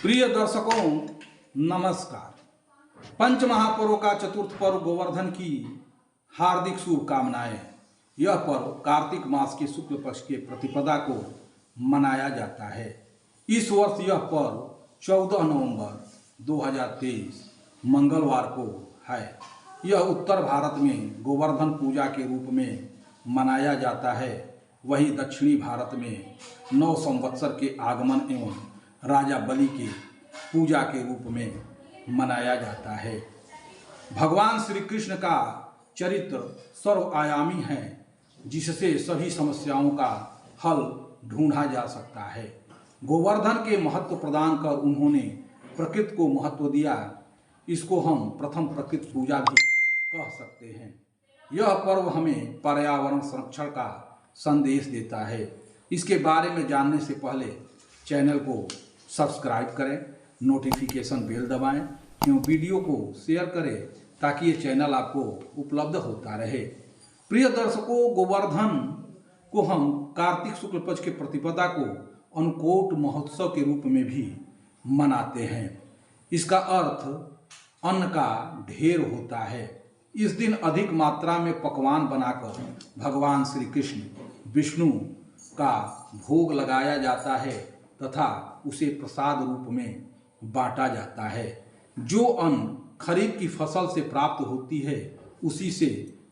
प्रिय दर्शकों, नमस्कार। पंच महापर्व का चतुर्थ पर्व गोवर्धन की हार्दिक शुभकामनाएं। यह पर्व कार्तिक मास के शुक्ल पक्ष के प्रतिपदा को मनाया जाता है। इस वर्ष यह पर्व 14 नवंबर 2023 मंगलवार को है। यह उत्तर भारत में गोवर्धन पूजा के रूप में मनाया जाता है। वहीं दक्षिणी भारत में नव संवत्सर के आगमन एवं राजा बलि के पूजा के रूप में मनाया जाता है। भगवान श्री कृष्ण का चरित्र सर्वआयामी है, जिससे सभी समस्याओं का हल ढूंढा जा सकता है। गोवर्धन के महत्व प्रदान कर उन्होंने प्रकृति को महत्व दिया। इसको हम प्रथम प्रकृति पूजा भी कह सकते हैं। यह पर्व हमें पर्यावरण संरक्षण का संदेश देता है। इसके बारे में जानने से पहले चैनल को सब्सक्राइब करें, नोटिफिकेशन बेल दबाएं एवं वीडियो को शेयर करें ताकि ये चैनल आपको उपलब्ध होता रहे। प्रिय दर्शकों, गोवर्धन को हम कार्तिक शुक्ल पक्ष के प्रतिपदा को अन्नकूट महोत्सव के रूप में भी मनाते हैं। इसका अर्थ अन्न का ढेर होता है। इस दिन अधिक मात्रा में पकवान बनाकर भगवान श्री कृष्ण विष्णु का भोग लगाया जाता है तथा उसे प्रसाद रूप में बांटा जाता है। जो अन्न खरीफ की फसल से प्राप्त होती है उसी से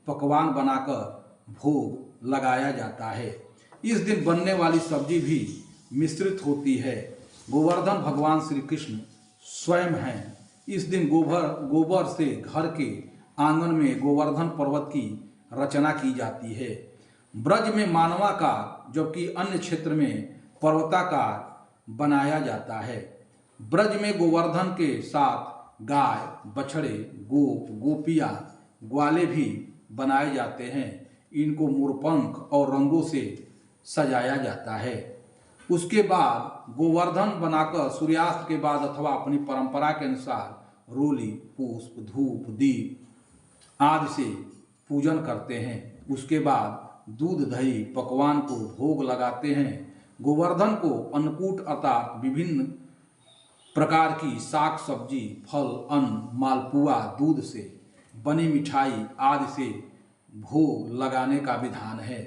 पकवान बनाकर भोग लगाया जाता है। इस दिन बनने वाली सब्जी भी मिश्रित होती है। गोवर्धन भगवान श्री कृष्ण स्वयं हैं। इस दिन गोबर से घर के आंगन में गोवर्धन पर्वत की रचना की जाती है। ब्रज में मानवाकार जबकि अन्य क्षेत्र में पर्वताकार बनाया जाता है। ब्रज में गोवर्धन के साथ गाय, बछड़े, गोप, गोपियाँ, ग्वाले भी बनाए जाते हैं। इनको मोरपंख और रंगों से सजाया जाता है। उसके बाद गोवर्धन बनाकर सूर्यास्त के बाद अथवा अपनी परंपरा के अनुसार रोली, पुष्प, धूप, दीप आदि से पूजन करते हैं। उसके बाद दूध, दही, पकवान को भोग लगाते हैं। गोवर्धन को अन्नकूट अर्थात विभिन्न प्रकार की साग सब्जी, फल, अन्न, मालपुआ, दूध से बनी मिठाई आदि से भोग लगाने का विधान है।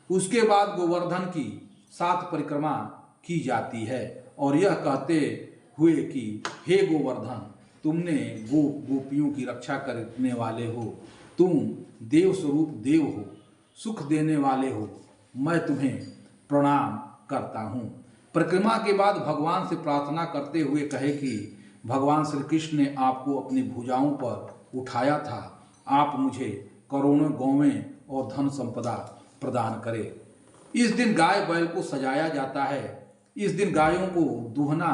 उसके बाद गोवर्धन की 7 परिक्रमा की जाती है और यह कहते हुए कि हे गोवर्धन, तुमने गोपियों की रक्षा करने वाले हो, तुम देव स्वरूप देव हो, सुख देने वाले हो, मैं तुम्हें प्रणाम करता हूँ। परिक्रमा के बाद भगवान से प्रार्थना करते हुए कहे कि भगवान श्री कृष्ण ने आपको अपनी भुजाओं पर उठाया था, आप मुझे करोड़ों गौवें और धन संपदा प्रदान करें। इस दिन गाय बैल को सजाया जाता है। इस दिन गायों को दूहना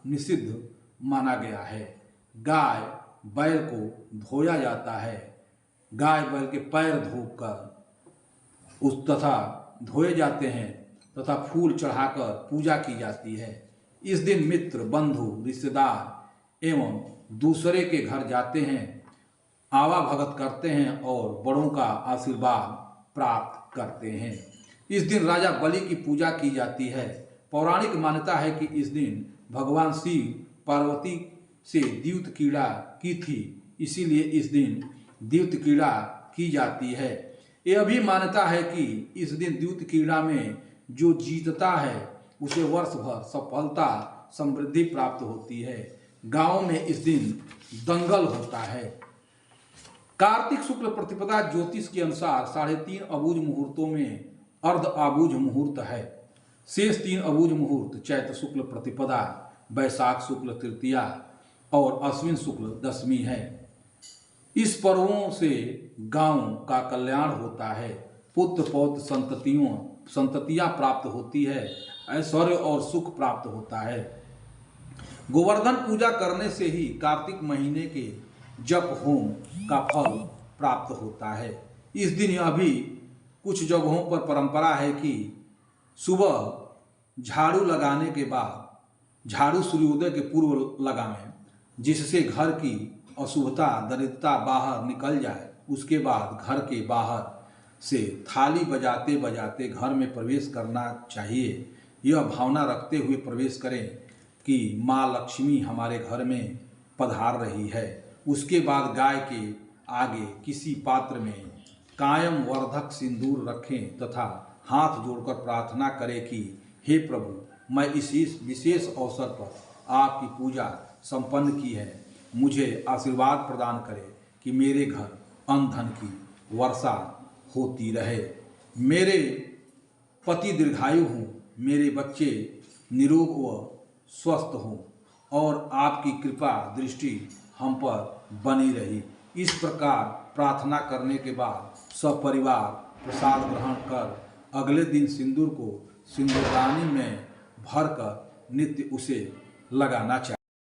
निषिद्ध माना गया है। गाय बैल को धोया जाता है। गाय बैल के पैर धोकर तथा धोए जाते हैं तथा फूल चढ़ाकर पूजा की जाती है। इस दिन मित्र, बंधु, रिश्तेदार एवं दूसरे के घर जाते हैं, आवाभगत करते हैं और बड़ों का आशीर्वाद प्राप्त करते हैं। इस दिन राजा बलि की पूजा की जाती है। पौराणिक मान्यता है कि इस दिन भगवान शिव पार्वती से द्यूत क्रीड़ा की थी, इसीलिए इस दिन द्यूत क्रीड़ा की जाती है। यह भी मान्यता है कि इस दिन द्यूत क्रीड़ा में जो जीतता है उसे वर्ष भर सफलता समृद्धि प्राप्त होती है। गांव में इस दिन दंगल होता है। कार्तिक शुक्ल प्रतिपदा ज्योतिष के अनुसार 3.5 अबूझ मुहूर्तों में अर्ध आबूझ मुहूर्त है। शेष 3 अबूझ मुहूर्त चैत्र शुक्ल प्रतिपदा, वैशाख शुक्ल तृतीया और अश्विन शुक्ल दशमी है। इस पर्वों से गांव का कल्याण होता है, पुत्र पौत्र संततियां प्राप्त होती है, ऐश्वर्य और सुख प्राप्त होता है। गोवर्धन पूजा करने से ही कार्तिक महीने के जप होम का फल प्राप्त होता है। इस दिन यह भी कुछ जगहों पर परंपरा है कि सुबह झाड़ू लगाने के बाद झाड़ू सूर्योदय के पूर्व लगाएं, जिससे घर की अशुभता, दरिद्रता बाहर निकल जाए। उसके बाद घर के बाहर से थाली बजाते बजाते घर में प्रवेश करना चाहिए। यह भावना रखते हुए प्रवेश करें कि माँ लक्ष्मी हमारे घर में पधार रही है। उसके बाद गाय के आगे किसी पात्र में कायम वर्धक सिंदूर रखें तथा हाथ जोड़कर प्रार्थना करें कि हे प्रभु, मैं इस विशेष अवसर पर आपकी पूजा संपन्न की है, मुझे आशीर्वाद प्रदान करें कि मेरे घर अन्न धन की वर्षा होती रहे, मेरे पति दीर्घायु हों, मेरे बच्चे निरोग व स्वस्थ हों और आपकी कृपा दृष्टि हम पर बनी रही। इस प्रकार प्रार्थना करने के बाद सपरिवार प्रसाद ग्रहण कर अगले दिन सिंदूर को सिंदूरदानी में भरकर नित्य उसे लगाना चाहिए।